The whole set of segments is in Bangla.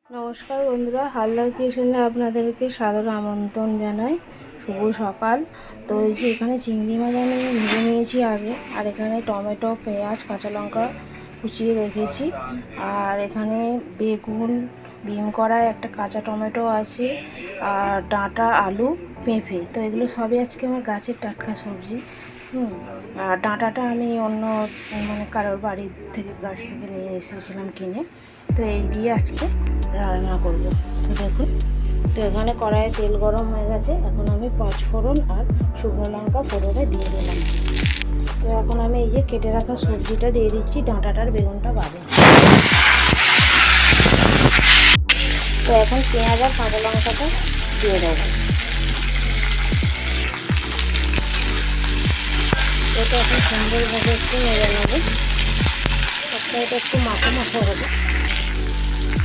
নমস্কার বন্ধুরা, হালদার কিচেনে আপনাদেরকে সাদর আমন্ত্রণ জানাই। শুভ সকাল। তো এই যে এখানে চিংড়ি মাছ আমি ভেজে নিয়েছি আগে, আর এখানে টমেটো, পেঁয়াজ, কাঁচা লঙ্কা কুচিয়ে রেখেছি, আর এখানে বেগুন, বিম কড়াই, একটা কাঁচা টমেটো আছে, আর ডাঁটা, আলু, পেঁপে। তো এগুলো সবই আজকে আমার গাছের টাটকা সবজি। আর ডাঁটাটা আমি অন্য কারোর বাড়ির থেকে গাছ থেকে নিয়ে এসেছিলাম কিনে। তো এই দিয়ে আজকে রান্না করব। তো দেখুন, তো এখানে কড়াইয়ে তেল গরম হয়ে গেছে। এখন আমি 5 ফোড়ন আর শুকনো লঙ্কা ফোড়নে দিয়ে দিলাম। তো এখন আমি এই যে কেটে রাখা সবজিটা দিয়ে দিচ্ছি, ডাঁটাটার বেগুনটা বাদে। তো এখন পেঁয়াজ আর কাঁচা লঙ্কাটা দিয়ে দেবো। এটা এখন সুন্দরভাবে একটু নেড়ে নেবো। এটা একটু মাখো মাখো হবে।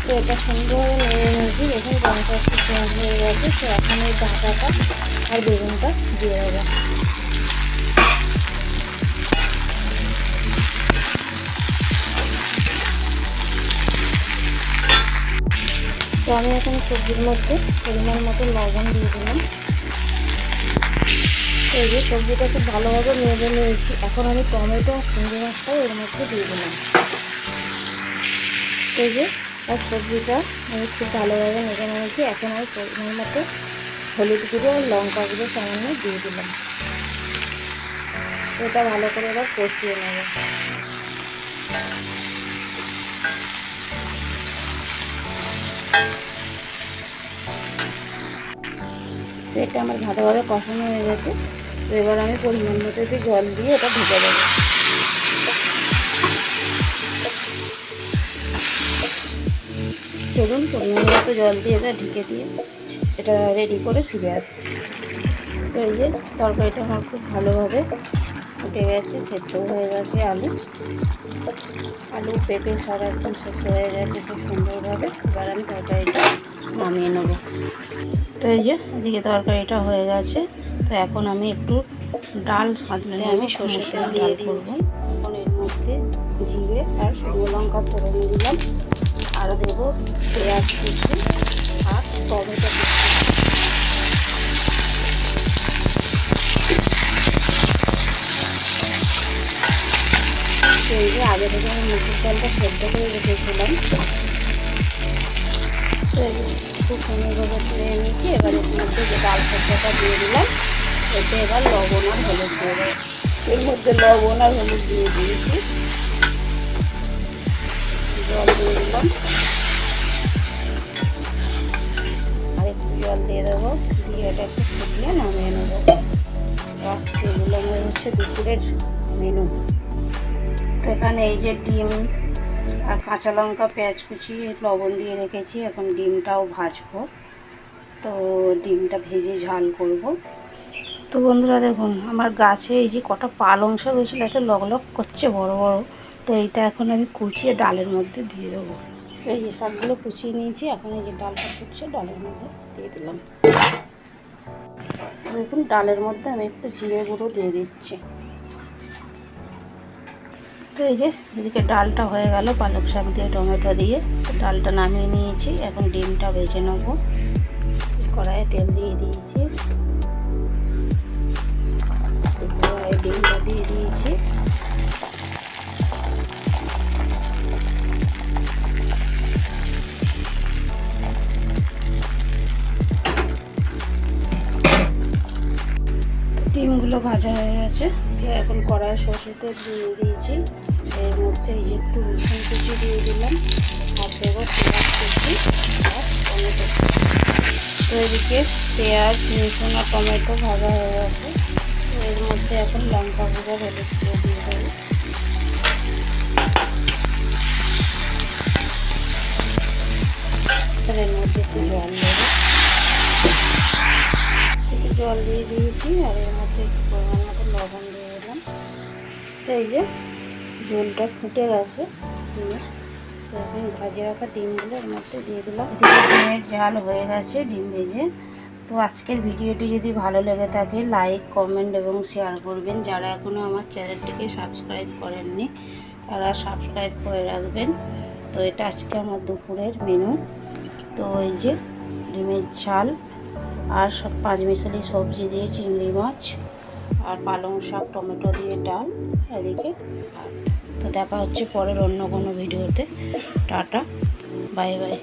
তো এটা সুন্দরভাবে নেড়ে নিয়েছি। দেখুন রঙটা একটু চেঞ্জ হয়ে গেছে। তো এখন এই ডাঁটাটা আর বেগুনটা দিয়ে দেবো। তো আমি এখন সবজির মধ্যে পরিমাণ মতো লবণ দিয়ে দিলাম। তো এই যে সবজিটা খুব ভালোভাবে নেড়ে নিয়েছি। এখন আমি টমেটো আর চিংড়ি মাছটাও এর মধ্যে দিয়ে দিলাম। তো এই যে আর সবজিটা আমি খুব ভালোভাবে নেড়ে নিয়েছি। এখন আমি পরিমাণ মতো হলুদ গুঁড়ো আর লঙ্কা গুঁড়ো সামান্য দিয়ে দিলাম। এটা ভালো করে এবার কষিয়ে নেব। তো এটা আমার ভালোভাবে কষানো হয়ে গেছে। তো এবার আমি পরিমাণ মতো একটু জল দিয়ে এটা ঢেকে দেবো। চলুন পরিমাণ মতো জল দিয়ে এটা ঢেকে দিয়ে এটা রেডি করে ফিরে আসছি। তো এই যে তরকারিটা আমার খুব ভালোভাবে ফুটে গেছে, সেদ্ধ হয়ে গেছে। আলু পেঁপে সব একদম সেদ্ধ হয়ে গেছে খুব সুন্দরভাবে। এবার আমি তরকারিটা নামিয়ে নেব। তো এই যে এদিকে তরকারিটা হয়ে গেছে। তো এখন আমি একটু ডাল সাঁতলে আমি সর্ষের তেল দিয়ে দিয়েছি। এখন এর মধ্যে জিরে আর শুকনো লঙ্কা ফোড়ন দিলাম, আর দেবো পেঁয়াজ কুচি আর টমেটো কুচি। এই যে আগে থেকে আমি মুসুর ডালটা সেদ্ধ করে রেখেছিলাম। তো খুব সুন্দরভাবে তুলে নিয়েছি। এবার এর মধ্যে যে ডাল সেদ্ধটা দিয়ে দিলাম, এতে এবার লবণ আর হলুদ দিয়ে দেবো। এর মধ্যে লবণ আর হলুদ দিয়ে দিয়েছি, জল দিয়ে দিলাম, আর একটু জল দিয়ে দেবো, দিয়ে এটা একটু ফুটিয়ে নামিয়ে নেবো। এগুলো আমার হচ্ছে দুপুরের মেনু। তো এখানে এই যে ডিম আর কাঁচা লঙ্কা, পেঁয়াজ কুচি, লবণ দিয়ে রেখেছি। এখন ডিমটাও ভাজবো। তো ডিমটা ভেজে ঝাল করব। তো বন্ধুরা দেখুন, আমার গাছে এই যে কটা পালং শাক হয়েছিল, এত লক করছে বড় বড়। তো এইটা এখন আমি কুচিয়ে ডালের মধ্যে দিয়ে দেবো। তো এই যে শাকগুলো কুচিয়ে নিয়েছি, এখন এই যে ডালটা ফুটছে, ডালের মধ্যে দিয়ে দিলাম। দেখুন ডালের মধ্যে আমি একটু জিরে গুঁড়ো দিয়ে দিচ্ছি। তো এই যে এদিকে ডালটা হয়ে গেল পালং শাক দিয়ে টমেটো দিয়ে। ডালটা নামিয়ে নিয়েছি। এখন ডিমটা ভেজে নেব। কড়াইয়ে তেল দিয়ে দিয়েছি, কড়াইয়ে ডিমটা দিয়ে দিয়েছি। ডিমগুলো ভাজা হয়ে গেছে। এখন কড়াইয়ে সরষের তেল দিয়ে দিয়েছি। এর মধ্যে এই যে একটু রসুন কুচি দিয়ে দিলাম, আর দেবো পেঁয়াজ কুচি আর টমেটো। তো এদিকে পেঁয়াজ, রসুন আর টমেটো ভাজা হয়ে গেছে। তো এর মধ্যে এখন লঙ্কা গুঁড়ো, হলুদ গুঁড়ো দিয়ে দেবো। এর মধ্যে একটু জল দেবো, একটু জল দিয়ে দিয়েছি, আর এর মধ্যে একটু পরিমাণ মতো লবণ দিয়ে দিলাম। তো এই যে ঝোলটা ফুটে গেছে ডিমের। তো এখন ভাজে রাখা ডিমগুলো এর মধ্যে দিয়ে দিলাম। এদিকে ডিমের ঝাল হয়ে গেছে, ডিম ভেজে। তো আজকের ভিডিওটি যদি ভালো লেগে থাকে, লাইক, কমেন্ট এবং শেয়ার করবেন। যারা এখনও আমার চ্যানেলটিকে সাবস্ক্রাইব করেননি, তারা সাবস্ক্রাইব করে রাখবেন। তো এটা আজকে আমার দুপুরের মেনু। তো এই যে ডিমের ঝাল আর সব পাঁচমিশালি সবজি দিয়ে চিংড়ি মাছ আর পালং শাক টমেটো দিয়ে ডাল, এদিকে ভাত। তো দেখা হচ্ছে পরের অন্য কোনো ভিডিওতে। Tata, bye bye.